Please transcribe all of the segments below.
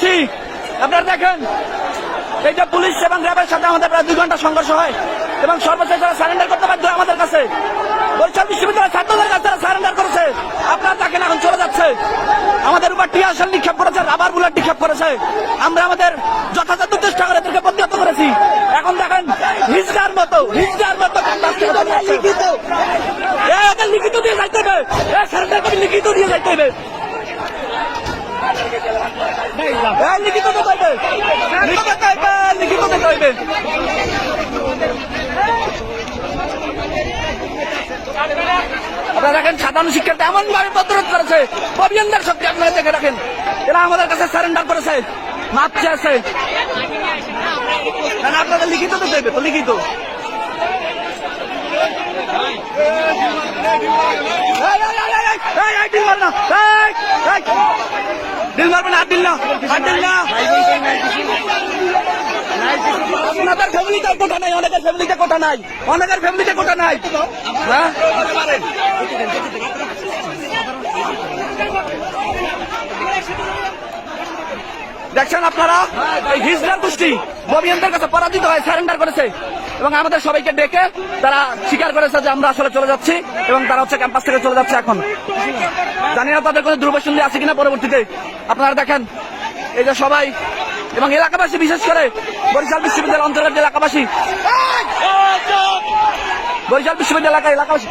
করছি। আপনারা দেখেন এই যে পুলিশ এবং র্যাবের সাথে আমাদের প্রায় 2 ঘন্টা সংঘর্ষ হয় এবং সর্বশেষ তারা সারেন্ডার করতে বাধ্য হয় আমাদের কাছে। বরিশাল বিশ্ববিদ্যালয়ের ছাত্রদের কাছে তারা সারেন্ডার করেছে। আপনারা দেখেন এখন চলে যাচ্ছে। আমাদের উপর টিয়ার শেল নিক্ষেপ করেছে, রাবার বুলেট নিক্ষেপ করেছে। আমরা আমাদের যথাযথ চেষ্টা করে এদেরকে প্রতিহত করেছি। এখন দেখেন হিজড়ার মতো এদের লিখিত দিয়ে যাইতে হবে, সারেন্ডার করে লিখিত দিয়ে যাইতে হবে। লিখিত দিতে হইবে, লিখিত দিতে হইবে। আপনারা দেখেন সাধারণ শিক্ষার্থী এমন ভাবে প্রতিরোধ করেছে, অভিযানদের শক্তি আপনারা দেখে রাখেন। এরা আমাদের কাছে সারেন্ডার করেছে, মাপ চেয়েছে। আপনাদের লিখিত দিতে হইবে, তো লিখিত। দিল মারবে না, দিল না, দিল না। আপনাদের ফ্যামিলিতে কোটা নাই, অনেকের ফ্যামিলিতে কোটা নাই, অনেকের ফ্যামিলিতে কোটা নাই। হ্যাঁ দেখছেন আপনারা, এই হিজড়ার গোষ্ঠী ববিয়ানদের কাছে পরাজিত হয়ে সারেন্ডার করেছে এবং আমাদের সবাইকে ডেকে তারা স্বীকার করেছে যে আমরা আসলে চলে যাচ্ছি এবং তারা হচ্ছে ক্যাম্পাস থেকে চলে যাচ্ছে। এখন জানি না তাদের কোনো দুর্বসন্ধি আছে কিনা পরবর্তীতে। আপনারা দেখেন এই যে সবাই এবং এলাকাবাসী, বিশেষ করে বরিশাল বিশ্ববিদ্যালয় অঞ্চলের যে এলাকাবাসী, বরিশাল বিশ্ববিদ্যালয় এলাকাবাসী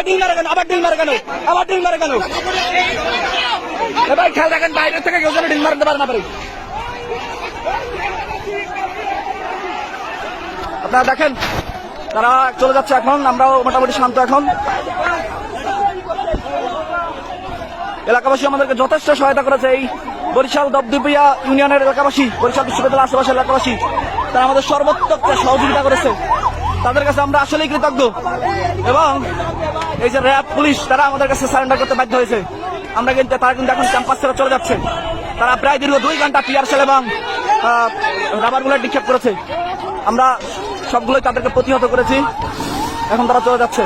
ডিল মারে কেন, আবার ডিল মারে কেন, আবার ডিল মারে কেন? এবার খেয়াল রাখেন বাইরের থেকে কেউ যেন ডিল মারতে পারে না পারে। আপনারা দেখেন তারা চলে যাচ্ছে। এখন আমরাও মোটামুটি শান্ত। এখন এলাকাবাসী আমাদেরকে যথেষ্ট সহায়তা করেছে। এই বরিশাল দপদপিয়া ইউনিয়নের এলাকাবাসী, বরিশাল বিশ্ববিদ্যালয়ের আশেপাশের এলাকাবাসী, তারা আমাদের সর্বোত্তক সহযোগিতা করেছে। তাদের কাছে আমরা আসলেই কৃতজ্ঞ। এবং এই যে র্যাব, পুলিশ, তারা আমাদের কাছে সারেন্ডার করতে বাধ্য হয়েছে। তারা কিন্তু এখন ক্যাম্পাস ছেড়ে চলে যাচ্ছে। তারা প্রায় দীর্ঘ 2 ঘন্টা টিয়ার শেল এবং রাবার বুলেট নিক্ষেপ করেছে। আমরা সবগুলোই তাদেরকে প্রতিহত করেছি। এখন তারা চলে যাচ্ছে।